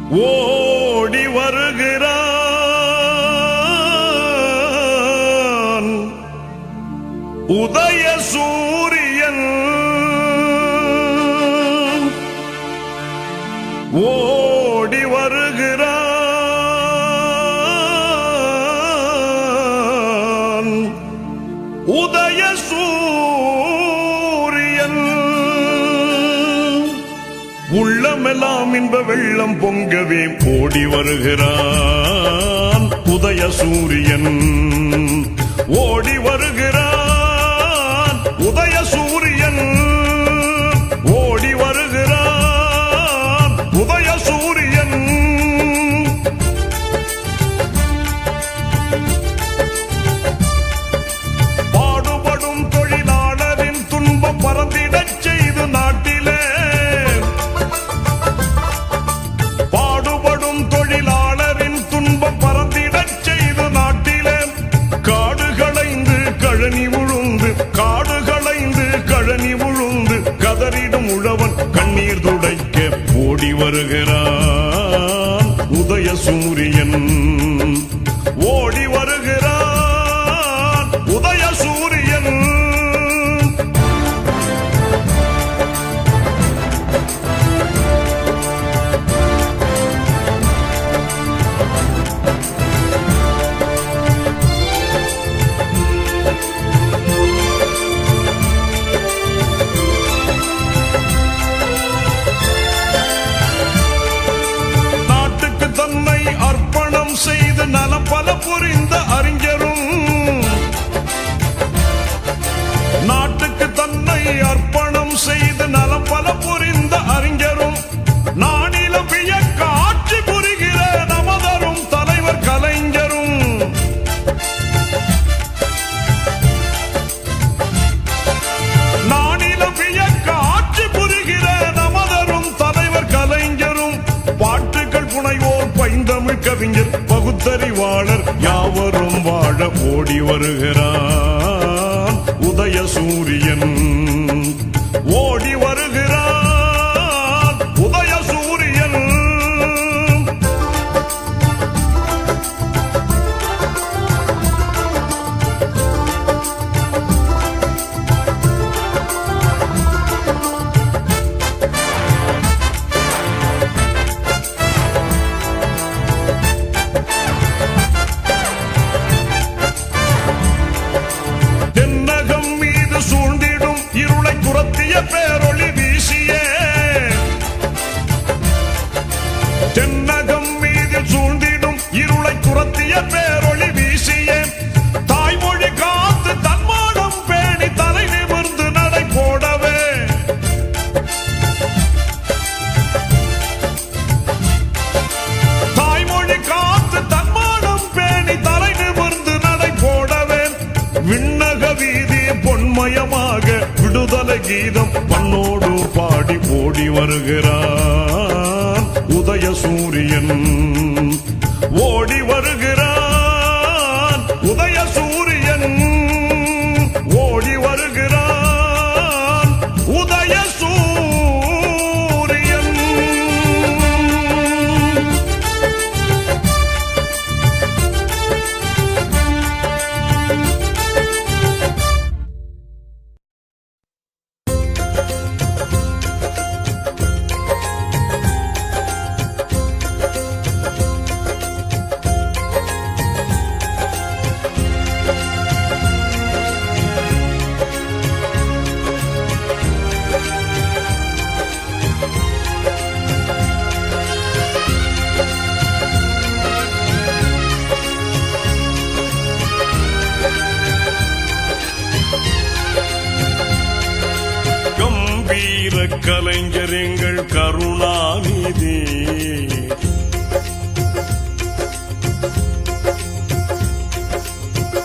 ஓடி வருகிறான் உதய சூரியன் ஓடி வருகிறான் உதய சூரியன் உள்ளமெல்லாம் இன்ப வெள்ளம் பொங்கவே ஓடி வருகிறான் உதய சூரியன் ஓடி வருகிறான் உதய சூரியன் ஓடி வருகிறான் உதய சூரியன் பாடுபடும் தொழிலாளரின் துன்பம் பறந்திடச் செய்து நாட்டிலே பாடுபடும் தொழிலாளரின் துன்பம் பறந்திடச் செய்து நாட்டிலே காடு களைந்து கழனி உழுந்து காடு களைந்து கழனி உழுந்து கதறிடும் உழவன் கண்ணீர் துடைக்க ஓடி வருகிறான் உதய சூரியன் ஓடி வருகிறான் உதய சூரியன் செய்து நலம் பல புரிந்த அறிஞரும் நாட்டுக்கு தன்னை அர்ப்பணம் செய்து நலம் பல புரிந்த அறிஞரும் நானிலம் வியக்க ஆட்சி புரிகிற நமதரும் தலைவர் கலைஞரும் நானிலம் வியக்க ஆட்சி புரிகிற நமதரும் தலைவர் கலைஞரும் பாட்டுகள் புனைவோர் பைந்தமிழ் கவிஞர் பகுத்தறிவாளர் யாவரும் வாழ ஓடி வருகிறான் உதய சூரியன் ஓடி வருகிறான் உதய சூரியன் பேரொளி வீசியே தென்னகம் மீது சூழ்ந்திடும் இருளை துரத்திய பேரொளி வீசியே தாய்மொழி காத்து தன்மானம் பேணி தலை நிமிர்ந்து நடை போடவே தாய்மொழி காத்து தன்மானம் பேணி தலை நிமிர்ந்து நடை போடவே விண்ணக வீதி பொன்மயமாக விடுதலை கீதம் பண்ணோடு பாடி ஓடி வருகிறான் உதய சூரியன் ஓடி வருகிறான் உதய சூரியன் ஓடி வருகிறான் உதய சூரியன் கலைஞர் எங்கள் கருணாநிதி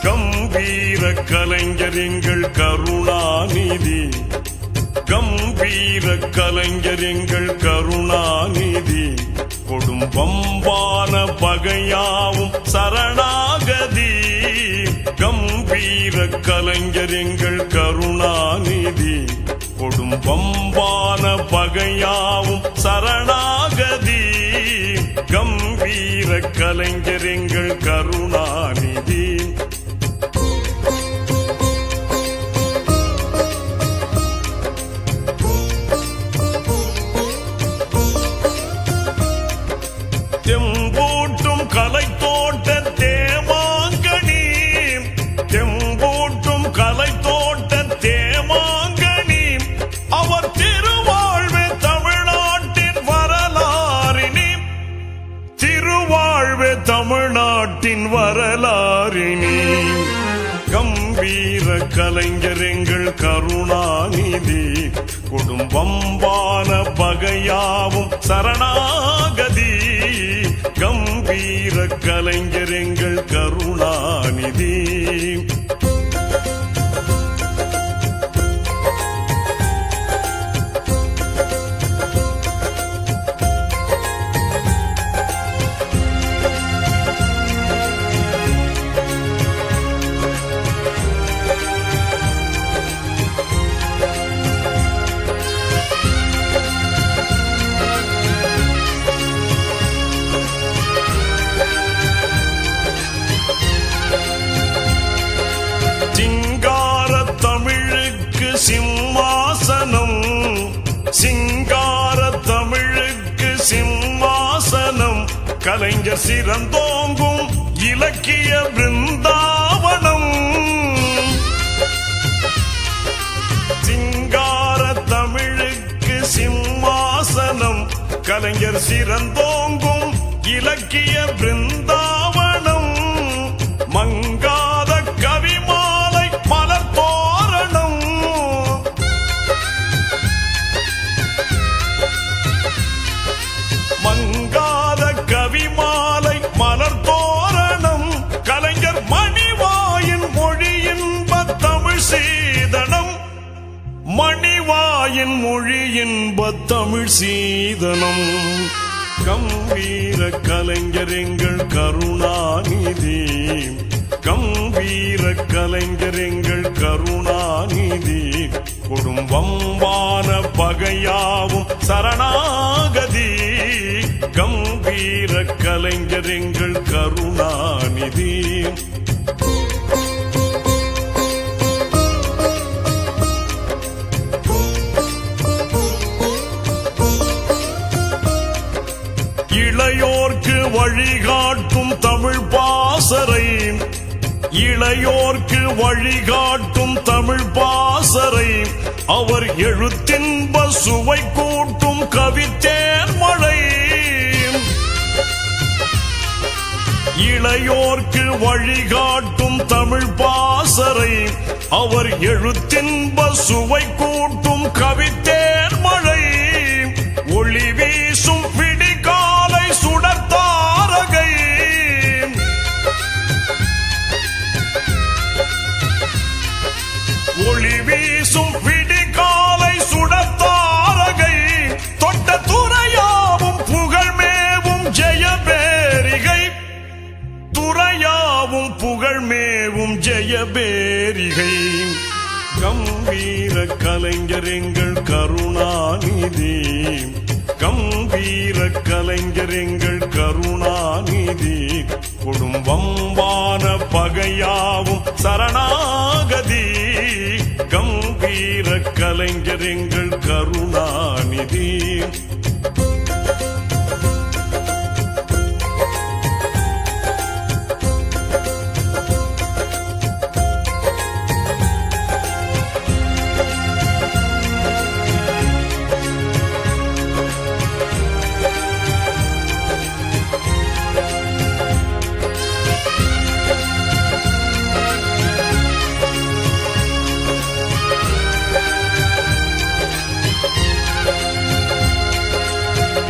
கம்பீர கலைஞர் எங்கள் கருணாநிதி கம்பீர கலைஞர் எங்கள் கருணாநிதி கொடும் பம்பான பகையாவும் சரணாகதி கம்பீர கலைஞர் எங்கள் கருணாநிதி கொடும் பம்பான பகையாவும் சரணாகதி கலைஞர் எங்கள் கருணாநிதி குடும்பம்பான பகையாவும் சரணாகதி கம்பீர கலைஞர் எங்கள் கருணாநிதி சிம்மாசனம் சிங்கார தமிழுக்கு சிம்மாசனம் கலைஞர் சிறந்தோங்கும் இலக்கிய பிருந்தாவனம் சிங்கார தமிழுக்கு சிம்மாசனம் கலைஞர் சிறந்தோங்கும் இலக்கிய பிருந்தாவனம் மங்காத கவிமாலை மலர் தோரணம் மங்காத கவிமாலை மலர் தோரணம் கலைஞர் மணிவாயின் மொழியின்ப தமிழ் சீதனம் மணிவாயின் மொழியின்ப தமிழ் சீதனம் கம்பீர கலைஞர் எங்கள் கருணாநிதி கம்பீர கலைஞர் எங்கள் கருணாநிதி குடும்பம்பான பகையாவும் சரணாகதி கம்பீர கலைஞர் எங்கள் கருணாநிதி இளையோர்க்கு வழிகாட்டும் தமிழ் பாசறை இளையோர்க்கு வழிகாட்டும் தமிழ் பாசறை அவர் எழுத்தின்ப சுவை கூட்டும் கவித்தேன் மழை இளையோர்க்கு வழிகாட்டும் தமிழ் பாசறை அவர் எழுத்தின்ப சுவை கூட்டும் கவித்தேன் மழை ஒளி வீசும் விடிகாலை சுடர்த்தாரகை ஒளி வீசும் விடிகாலை சுடர்த்தாரகை தொட்ட துறையாவும் புகழ்மேவும் ஜெயபேரிகை துறையாவும் புகழ்மேவும் ஜெயபேரிகை கம்பீர கலைஞர் எங்கள் கருணாநிதி கம்பீர கலைஞர் எங்கள் கருணாநிதி குடும்பம்பான பகையாவும் சரணாகதி கம்பீர கலைஞர் எங்கள் கருணாநிதி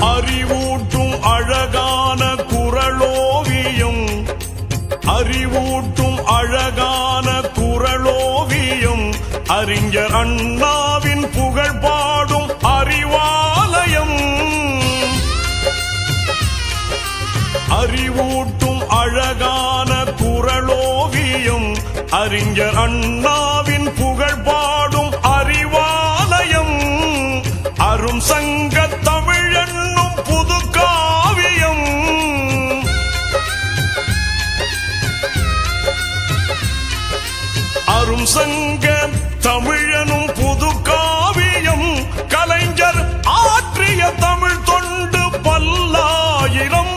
அறிவூட்டும் அழகான குரலோவியம் அறிவூட்டும் அழகான குரலோவியம் அறிஞர் அண்ணாவின் புகழ் பாடும் அறிவாலயம் அறிவூட்டும் அழகான குரலோவியம் அறிஞர் அண்ணாவின் புகழ் பாடும் அறிவாலயம் அரும் சங்க தமிழ் என்னும் புது காவியம் அரும் சங்க தமிழனும் புது காவியம் கலைஞர் ஆற்றிய தமிழ் தொண்டு பல்லாயிரம்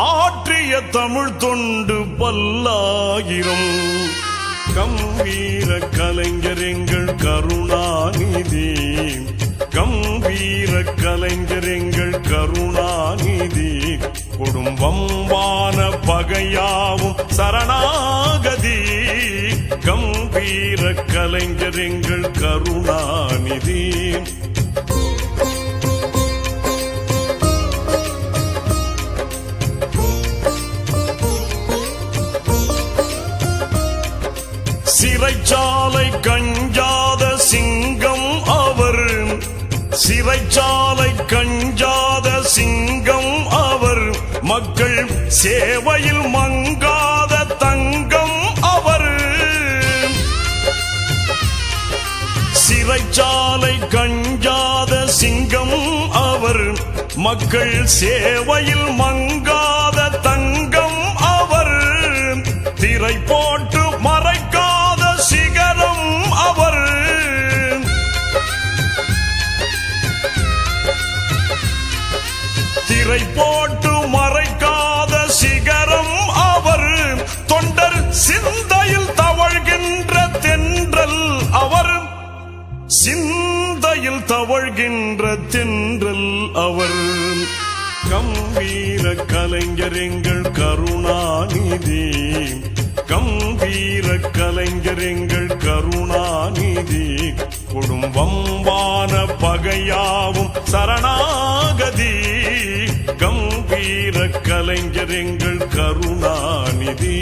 ஆற்றிய தமிழ் தொண்டு பல்லாயிரம் கம்பீர கலைஞர் எங்கள் கருணாநிதி கம்பீர கலைஞர் எங்கள் கருணாநிதி குடும்பம்பான பகையாவும் சரணாகதி கம்பீர கலைஞர் எங்கள் கருணாநிதி. சிறைச்சாலை கஞ்சாத சிங்கம் அவர், சிறைச்சாலை கஞ்சாத சிங்கம் அவர், மக்கள் சேவையில் மங்காத தங்கம் அவர். சிறைச்சாலை கஞ்சாத சிங்கம் அவர், மக்கள் சேவையில் மங்காத தங்கம் அவர். திரை போட்டு மறைக்காத சிகரம் அவர். திரை போட்டு மறைக்காத சிகரம் அவர். தொண்டர் சிந்தையில் தவழ்கின்ற தென்றல் அவர். சிந்தையில் தவழ்கின்ற தென்றல் அவர். கம்பீர கலைஞர் எங்கள் கருணாநிதி. கம்பீர கலைஞர் எங்கள் கருணாநிதி. குடும்பம்பான பகையாவும் சரணாகதி. கம்பீர கலைஞர் எங்கள் கருணாநிதி.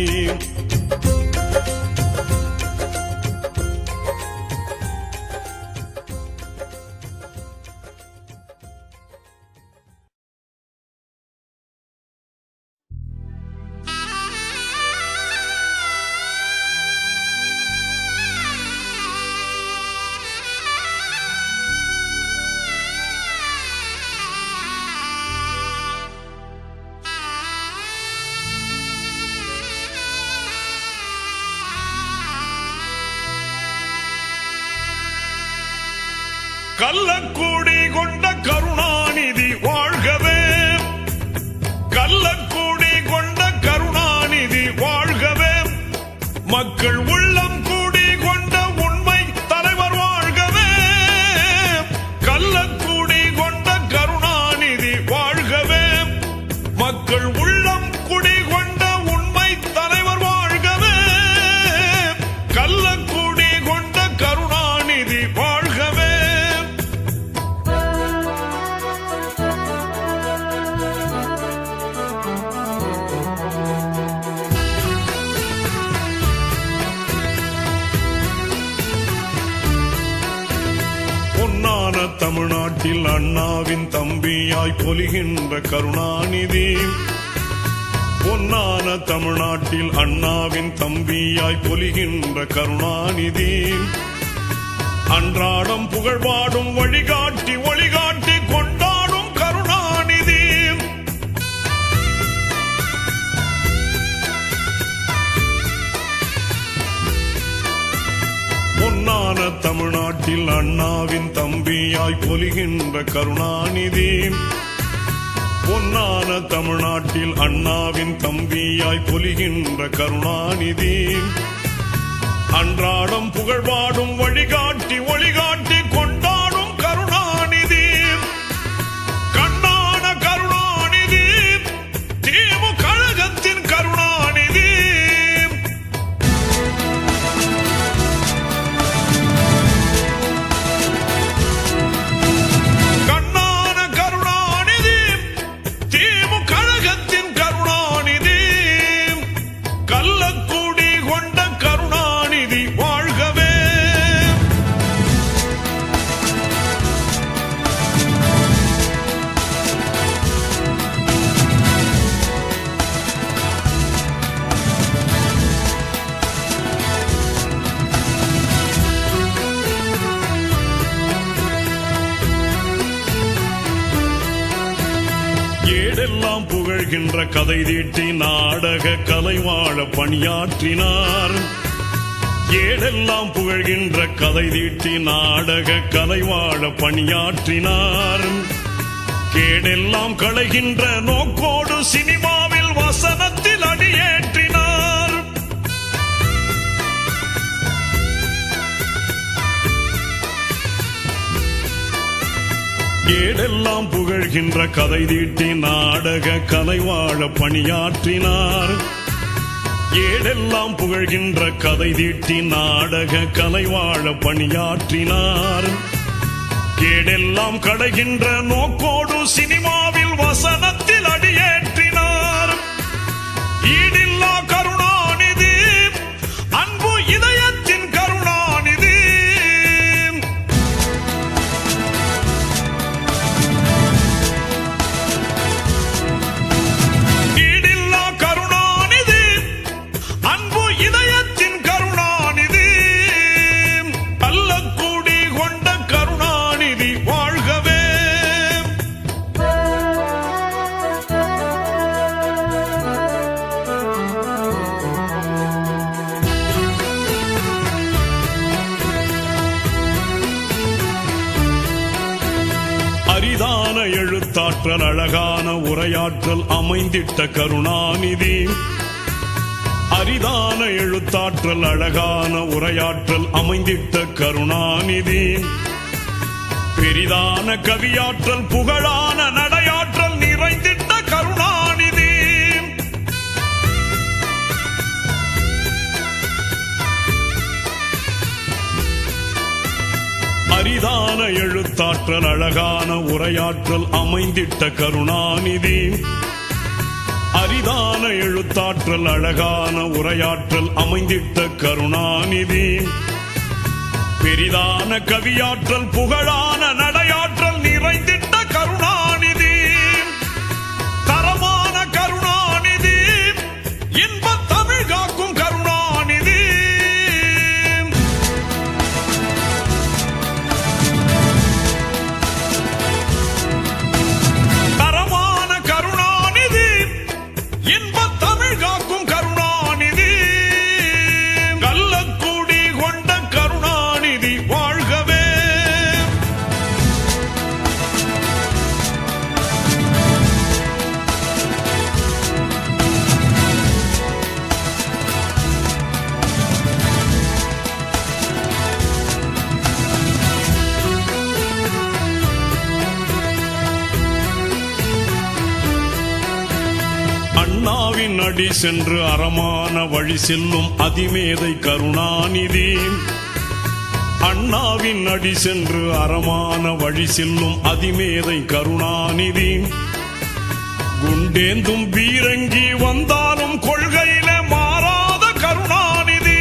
கள்ளக்கூடி கொண்ட கருணாநிதி வாழ்கவே. கள்ளக்கூடி கொண்ட கருணாநிதி வாழ்கவே. மக்கள் உள்ளம் கூடி கொண்ட உண்மை தலைவர் வாழ்கவே. கள்ளக்கூடி கொண்ட கருணாநிதி வாழ்கவே. மக்கள் உள்ளம் கூடி கொண்ட உண்மை தலைவர் வாழ்கவே. கள்ளக்கூடி கொண்ட கருணாநிதி வாழ்கவே. தமிழ்நாட்டில் அண்ணாவின் தம்பியாய் பொலிகின்ற கருணாநிதி. பொன்னான தமிழ்நாட்டில் அண்ணாவின் தம்பியாய் பொலிகின்ற கருணாநிதி. அன்றாடம் புகழ்பாடும் வழிகாட்டி ஒளிகாட்டி கொண்டாடும் கருணாநிதி. பொன்னான தமிழ்நாட்டில் அண்ணாவின் தம்பியாய் பொலிகின்ற கருணாநிதி. பொன்னான தமிழ்நாட்டில் அண்ணாவின் தம்பியாய் பொலிகின்ற கருணாநிதி. அன்றாடம் புகழ்பாடும் வழிகாட்டி ஒளிகாட்டி கொண்டாடும் கருணாநிதி. கண்ணான கருணாநிதி. திமுக கழகத்தின் கருணாநிதி. ஏடெல்லாம் புகழ்கின்ற கதை தீட்டி நாடக கலைவாழ பணியாற்றினார். ஏடெல்லாம் புகழ்கின்ற கதை தீட்டி நாடக கலைவாழ பணியாற்றினார். கேடெல்லாம் களைகின்ற நோக்கோடு சினிமாவில் வசனத்தில் அடியேற்றினார். ஏடெல்லாம் புகழ்கின்ற கதை தீட்டி நாடக கலைவாழ பணியாற்றினார். ஏடெல்லாம் புகழ்கின்ற கதை தீட்டி நாடக கலைவாழ பணியாற்றினார். கேடெல்லாம் கடைகின்ற நோக்கோடு சினிமாவில் வசனத்தில் அடியேற்றினார். ஈடில்லா கருணாநிதி, அன்பு இதயத்தின் கருணாநிதி. ஈடில்லா கருணாநிதி, அன்பு இதயத்தின் கருணாநிதி. கள்ளக்கூடி கொண்ட கருணாநிதி வாழ்கவே. அரிதான எழுத்தாற்றல், அழகான உரையாற்றல் அமைந்திட்ட கருணாநிதி. அரிதான எழுத்தாற்றல், அழகான உரையாற்றல் அமைந்திட்ட கருணாநிதி. பெரிதான கவியாற்றல், புகழான நடையாற்றல் நிறைந்திட்ட கருணாநிதி. அரிதான எழுத்தாற்றல், அழகான உரையாற்றல் அமைந்திட்ட கருணாநிதி. அரிதான எழுத்தாற்றல், அழகான உரையாற்றல் அமைந்திட்ட கருணாநிதி. பெரிதான கவியாற்றல், புகழான நடையாற்றல் நிறைந்திட்ட கருணாநிதி. தரமான கருணாநிதி, இன்பத் தமிழ் காக்கும் கருணாநிதி. தரமான கருணாநிதி, இன்பத் தமிழ் காக்கும் கருணாநிதி. கள்ளக்கூடி கொண்ட கருணாநிதி வாழ்கவே. அண்ணாவின் அடி சென்று அறமான வழி செல்லும் அதிமேதை கருணாநிதி. அண்ணாவின் அடி சென்று அறமான வழி செல்லும் அதிமேதை கருணாநிதி. குண்டேந்தும் பீரங்கி வந்தாலும் கொள்கையில மாறாத கருணாநிதி.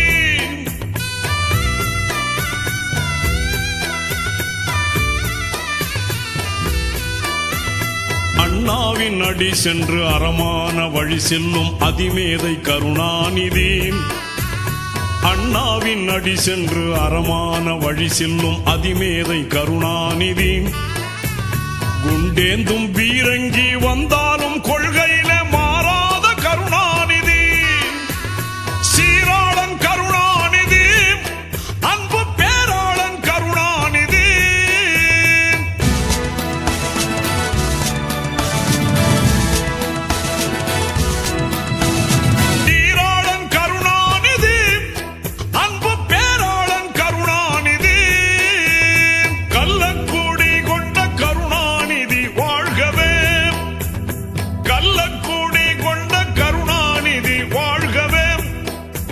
அண்ணாவின் அடி சென்று அறமான வழி செல்லும் அதிமேதை கருணாநிதி. அண்ணாவின் அடி சென்று அறமான வழி செல்லும் அதிமேதை கருணாநிதி. குண்டேந்தும் பீரங்கி வந்தாலும் கொள்கையில மாறாத கருணாநிதி. சீராளன் கருணாநிதி, அன்பு பேராளன் கருணாநிதி. சீராளன் கருணாநிதி, அன்பு பேராளன் கருணாநிதி. கள்ளக்கூடி கொண்ட கருணாநிதி வாழ்கவே. கள்ளக்கூடி கொண்ட கருணாநிதி வாழ்கவே.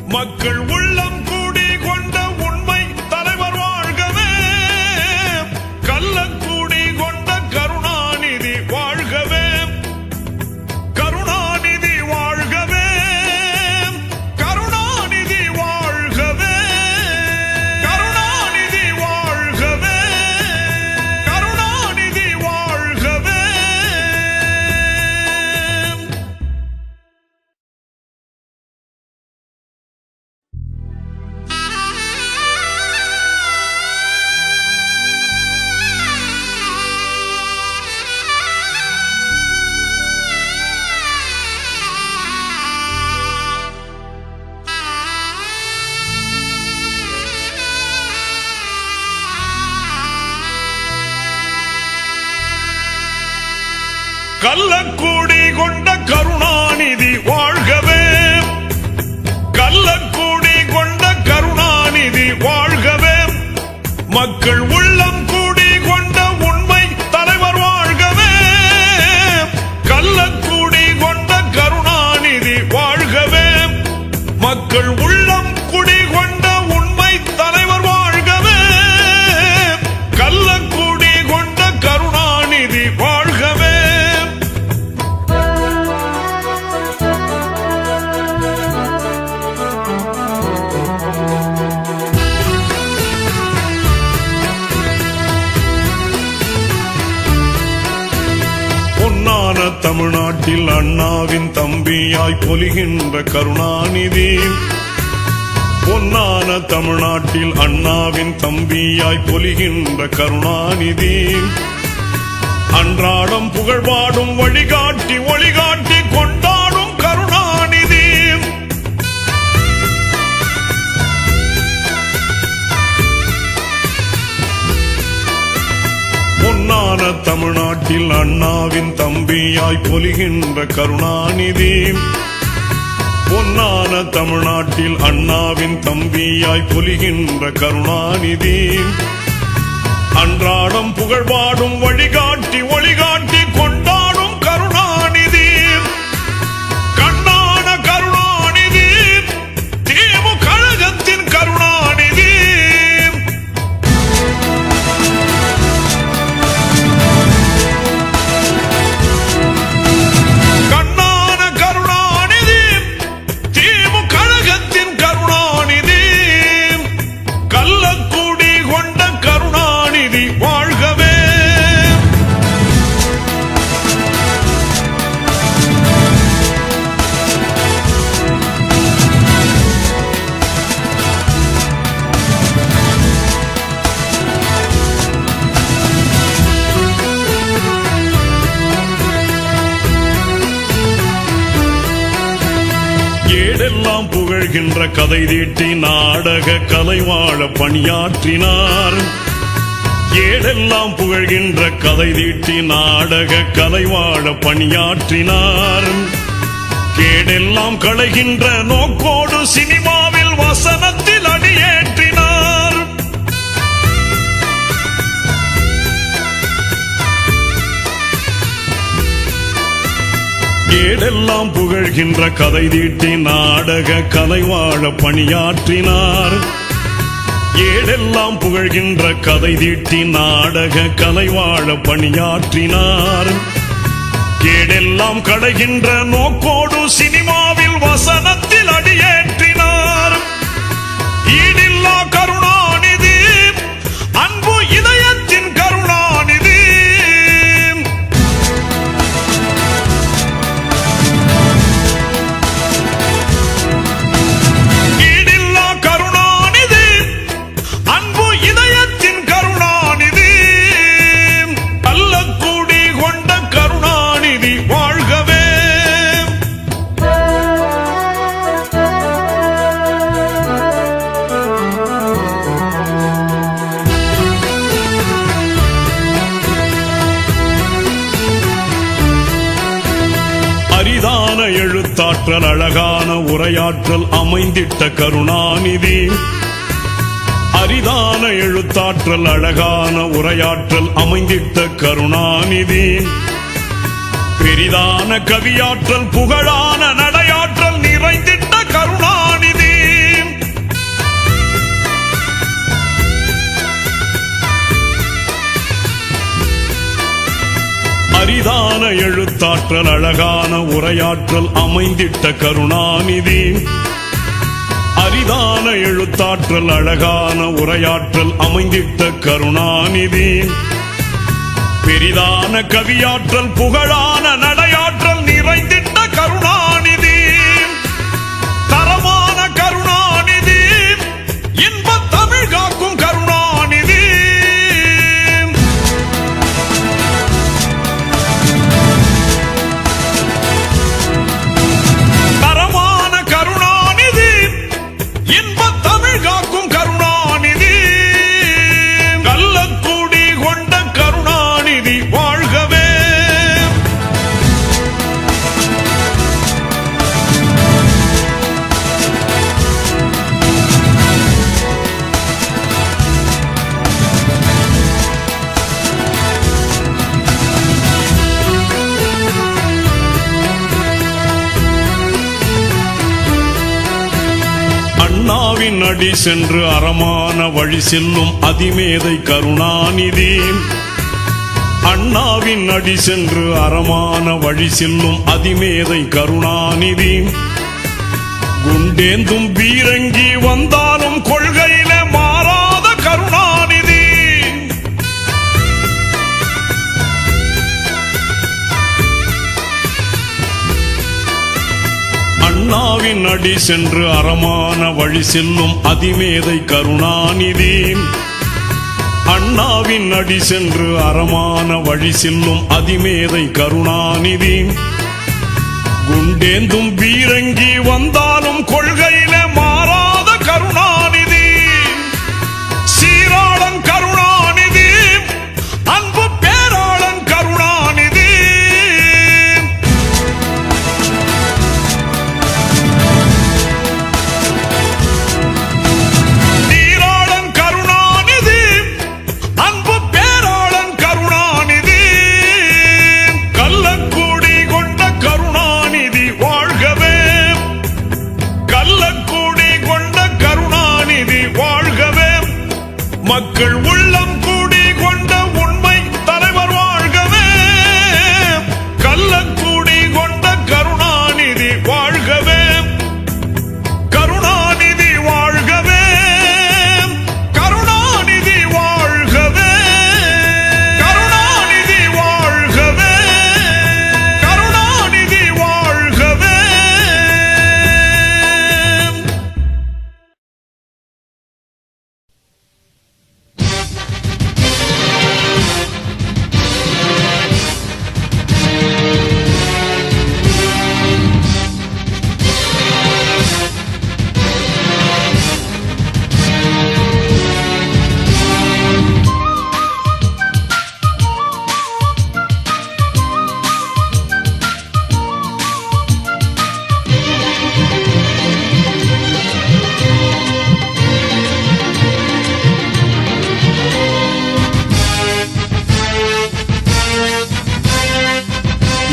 மக்கள் உள்ளம் கூடி கொண்ட உண்மை தலைவர் வாழ்கவே. கள்ளக்கூடி கொண்ட கருணாநிதி வாழ்கவே. கருணாநிதி வாழ்கவே. கருணாநிதி வாழ்கவே. கருணாநிதி வாழ்கவே. கருணாநிதி வாழ்கவே. கள்ளக்கூடி கொண்ட கருணாநிதி வாழ்கவே. கள்ளக்கூடி கொண்ட கருணாநிதி வாழ்கவே. மக்கள் உள்ளம் கூடி கொண்ட உண்மை தலைவர் வாழ்கவே. கள்ளக்கூடி கொண்ட கருணாநிதி வாழ்கவே. தமிழ்நாட்டில் அண்ணாவின் தம்பியாய் பொலிகின்ற கருணாநிதி. பொன்னான தமிழ்நாட்டில் அண்ணாவின் தம்பியாய் பொலிகின்ற கருணாநிதி. அன்றாடம் புகழ்பாடும் வழிகாட்டி ஒளிகாட்டி கொண்டாடும் கருணாநிதி. பொன்னான தமிழ்நாட்டில் அண்ணாவின் தம்பியாய் பொலிகின்ற கருணாநிதி. பொன்னான தமிழ்நாட்டில் அண்ணாவின் தம்பியாய் பொலிகின்ற கருணாநிதி. அன்றாடம் புகழ்பாடும் வழிகாட்டி ஒளிகாட்டி கொண்டாடும் கருணாநிதி. கண்ணான கருணாநிதி, திமுக கழகத்தின் கருணாநிதி. கண்ணான கருணாநிதி, திமுக கழகத்தின் கருணாநிதி. கள்ளக்குடி கொண்ட கருணாநிதி வாழ்கவே. ஏடெல்லாம் புகழ்கின்ற கதை தீட்டி நாடக கலைவாழ பணியாற்றினார். ஏடெல்லாம் புகழ்கின்ற கதை தீட்டி நாடக கலைவாழ பணியாற்றினார். கேடெல்லாம் களைகின்ற நோக்கோடு சினிமாவில் வசனத்தில் அடியேற்றினார். ஏடெல்லாம் புகழ்கின்ற கதை தீட்டி நாடக கலைவாழ பணியாற்றினார். ஏடெல்லாம் புகழ்கின்ற கதை தீட்டி நாடக கலைவாழ பணியாற்றினார். கேடெல்லாம் களைகின்ற நோக்கோடு சினிமாவில் வசனத்தில் அடியேற்றினார். ஈடில்லா கருணாநிதி, அன்பு இதயத்தின் கருணாநிதி. ஈடில்லா கருணாநிதி, அன்பு இதயத்தின் கருணாநிதி. கள்ளக்குடி கொண்ட கருணாநிதி வாழ்கவே. அரிதான எழுத்தாற்றல் அழகான உரையாற்றல் அமைந்திட்ட கருணாநிதி. அரிதான எழுத்தாற்றல் அழகான உரையாற்றல் அமைந்திட்ட கருணாநிதி. பெரிதான கவியாற்றல் புகழான நடையாற்றல் நிறைந்திட்ட கருணாநிதி. அரிதான எழுத்தாற்றல் அழகான உரையாற்றல் அமைந்திட்ட கருணாநிதி. அரிதான எழுத்தாற்றல் அழகான உரையாற்றல் அமைந்திட்ட கருணாநிதி. பெரிதான கவியாற்றல் புகழான நடையாற்றல் நிறைந்திட்ட கருணாநிதி. தரமான கருணாநிதி, இன்பத் தமிழ் காக்கும் கருணாநிதி. தரமான கருணாநிதி, இன்பத் தமிழ் காக்கும் கருணாநிதி. கள்ளக்குடி கொண்ட கருணாநிதி வாழ்கவே. அண்ணாவின் அடி சென்று அறமான வழி செல்லும் அதிமேதை கருணாநிதி. அண்ணாவின் அடி சென்று அறமான வழி செல்லும் அதிமேதை கருணாநிதி. குண்டேந்தும் பீரங்கி வந்தாலும் கொள்கையில மாறாத கருணாநிதி. அண்ணாவின் அடி சென்று அறமான வழி செல்லும் அதிமேதை கருணாநிதி. அண்ணாவின் அடி சென்று அறமான வழி செல்லும் அதிமேதை கருணாநிதி. குண்டேந்தும் பீரங்கி வந்தாலும் கொள்கையில மாறாத கருணாநிதி. சீராளன் கருணாநிதி, அன்பு பேராளன் கருணாநிதி. நீராளன் கருணாநிதி, அன்பு பேராளன் கருணாநிதி. கள்ளக்கூடி கொண்ட கருணாநிதி வாழ்கவே, கள்ளக்கூடி கொண்ட கருணாநிதி வாழ்கவே. மக்கள் உள்ளம் கூடி கொண்ட உண்மை தலைவர் வாழ்கவே. கள்ளக்கூடி கொண்ட கருணாநிதி வாழ்கவே, கருணாநிதி வாழ்கவே, கருணாநிதி வாழ்கவே, கருணாநிதி வாழ்கவே, கருணாநிதி வாழ்கவே.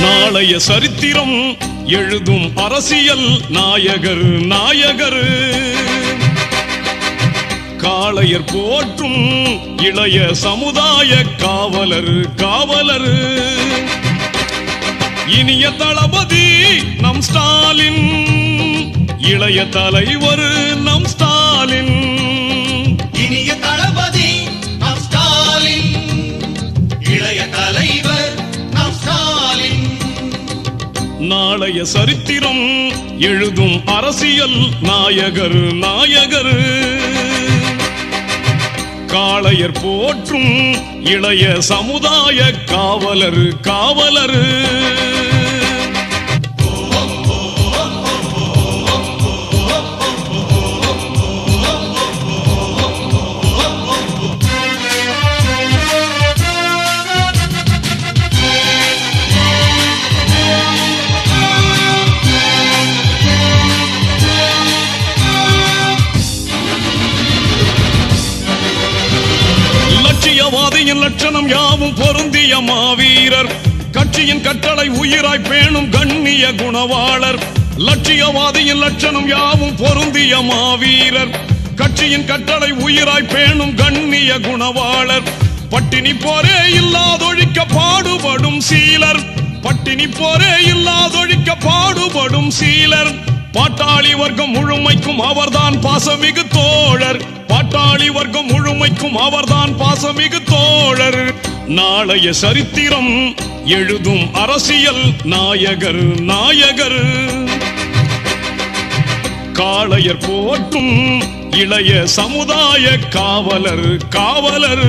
நாளைய சரித்திரம் எழுதும் அரசியல் நாயகர் நாயகர். காளையர் போற்றும் இளைய சமுதாய காவலர் காவலர். இனிய தளபதி நம் ஸ்டாலின், இளைய தலைவர் நம் ஸ்டாலின். இனிய தளபதி நம் ஸ்டாலின், இளைய தலைவர் நம் ஸ்டாலின். நாளைய சரித்திரம் எழுதும் அரசியல் நாயகர் நாயகர். காளையர் போற்றும் இளைய சமுதாய காவலர் காவலர். லட்சியவாதியின் லட்சணம் யாவும் பொருந்திய மாவீரர். கட்சியின் கட்டளை உயிராய் பேணும் கண்ணிய குணவாளர். லட்சியவாதியின் லட்சணம் யாவும் பொருந்திய மாவீரர். கட்சியின் கட்டளை உயிராய் பேணும் கண்ணிய குணவாளர். பட்டினி போரே இல்லாதொழிக்க பாடுபடும் சீலர். பட்டினி போரே இல்லாதொழிக்க பாடுபடும் சீலர். பாட்டாளி வர்க்கம் முழுமைக்கும் அவர்தான் பாசமிகு தோழர். பாட்டாளி வர்க்கம் முழுமைக்கும் அவர்தான் பாசமிகு தோழர். நாளைய சரித்திரம் எழுதும் அரசியல் நாயகர் நாயகர். காளையர் போற்றும் இளைய சமுதாய காவலர் காவலர்.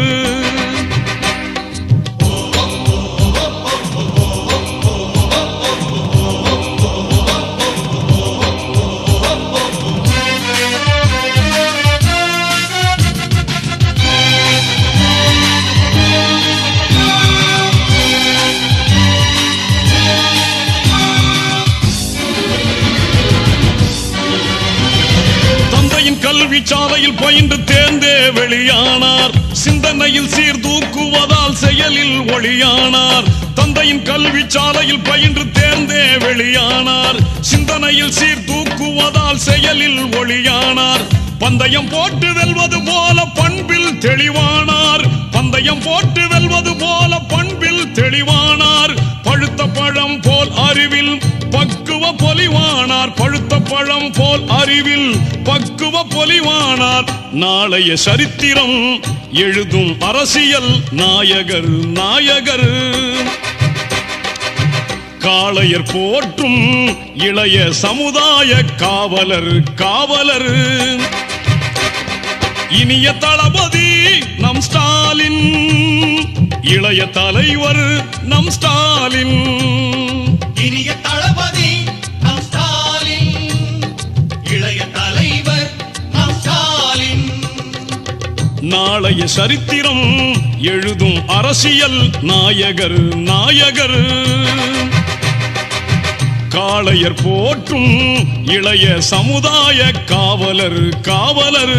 கல்வி சாலையில் பயின்று தேர்ந்தே வெளியானார். சிந்தனையில் சீர்தூக்குவதால் செயலில் ஒளியானார். தந்தையின் கல்வி சாலையில் பயின்று தேர்ந்தே வெளியானார். சிந்தனையில் சீர்தூக்குவதால் செயலில் ஒளியானார். பந்தயம் போட்டு வெல்வது போல பண்பில் தெளிவானார். பந்தயம் போட்டு வெல்வது போல பண்பில் தெளிவானார். பழுத்த பழம் போல் அறிவில் பக்குவ பொலிவானார். பழுத்த பழம் போல் அறிவில் பக்குவ பொலிவானார். நாளைய சரித்திரம் எழுதும் அரசியல் நாயகர் நாயகர். காளையர் போற்றும் இளைய சமுதாய காவலர் காவலர் இனிய தளபதி நம் ஸ்டாலின் இளைய தலைவர் நம் ஸ்டாலின் இனிய தளபதி நம் ஸ்டாலின் இளைய தலைவர் நம் ஸ்டாலின் நாளைய சரித்திரம் எழுதும் அரசியல் நாயகர் நாயகர் காளையர் போற்றும் இளைய சமுதாய காவலர் காவலர்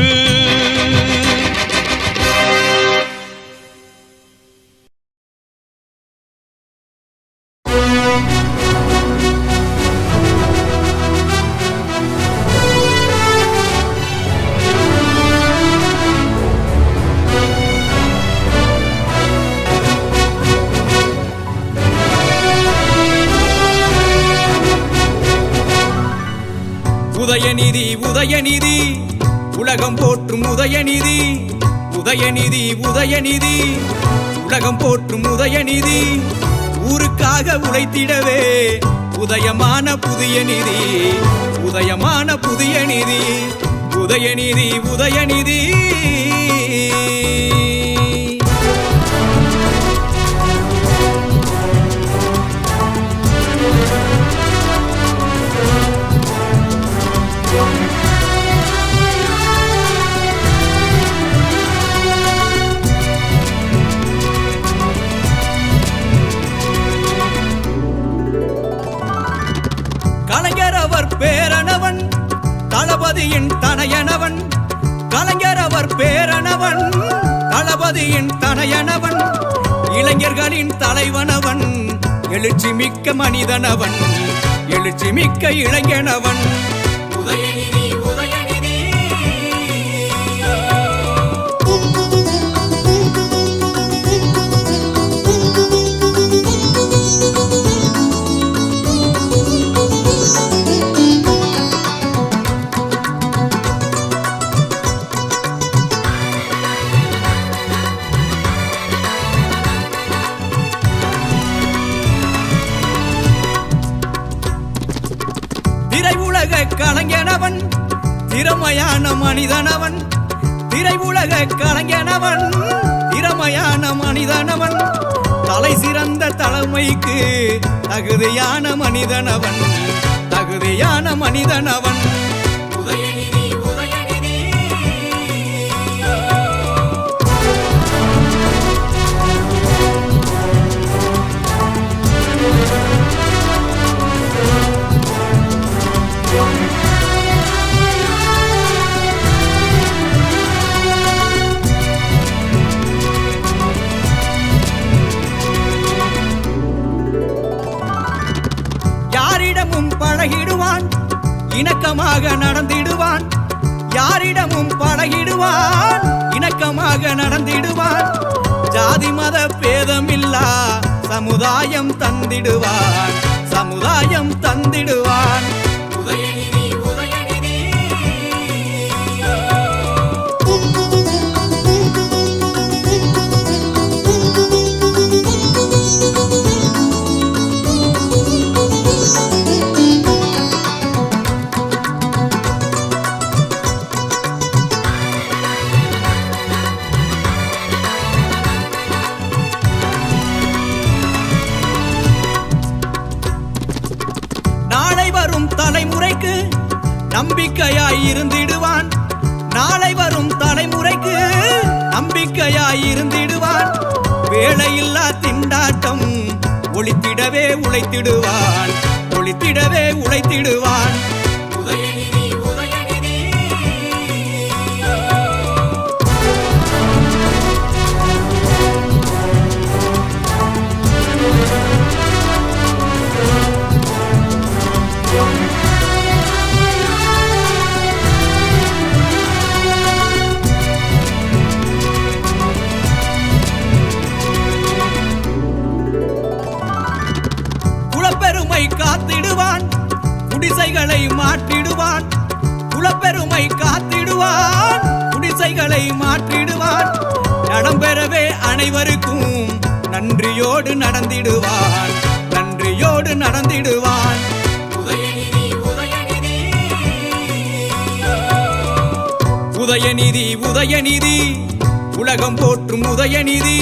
உதயநிதி உதயநிதி உலகம் போற்றும் உதயநிதி உதயநிதி உதயநிதி உலகம் போற்றும் உதயநிதி ஊருக்காக உழைத்திடவே உதயமான புதிய நிதி உதயமான புதிய நிதி உதயநிதி உதயநிதி கலைஞர் அவர் பேரனவன் தளபதியின் தனையனவன் கலைஞர் அவர் பேரனவன் தளபதியின் தனையனவன் இளைஞர்களின் தலைவனவன் எழுச்சி மிக்க மனிதனவன் எழுச்சி மிக்க இளைஞனவன் உதயநிதி உதயநிதி திரையுலக கலைஞனவன் திறமையான மனிதனவன் திரையுலக கலைஞனவன் திறமையான மனிதனவன் தலை சிறந்த தலைமைக்கு தகுதியான மனிதனவன் தகுதியான மனிதனவன் உதயநிதி உதயநிதி யாரிடமும் பழகிடுவான் இணக்கமாக நடந்திடுவான் யாரிடமும் பழகிடுவான் இணக்கமாக நடந்திடுவான் ஜாதி மத பேதமில்லா சமுதாயம் தந்திடுவான் சமுதாயம் தந்திடுவான் உதயநிதி உதயநிதி நாளை வரும் தலைமுறைக்கு நம்பிக்கையாய் இருந்திடுவான் நாளை வரும் தலைமுறைக்கு நம்பிக்கையாய் இருந்திடுவான் வேலையில்லா திண்டாட்டம் ஒளித்திடவே உழைத்திடுவான் ஒளித்திடவே உழைத்திடுவான் உதயநிதி உதயநிதி குலப்பெருமை காத்திடுவான் குடிசைகளை மாற்றிடுவான் குலப்பெருமை காத்திடுவான் குடிசைகளை மாற்றிடுவான் நடம் பெறவே அனைவருக்கும் நன்றியோடு நடந்திடுவான் நன்றியோடு நடந்திடுவான் உதயநிதி உதயநிதி உலகம் போற்றும் உதயநிதி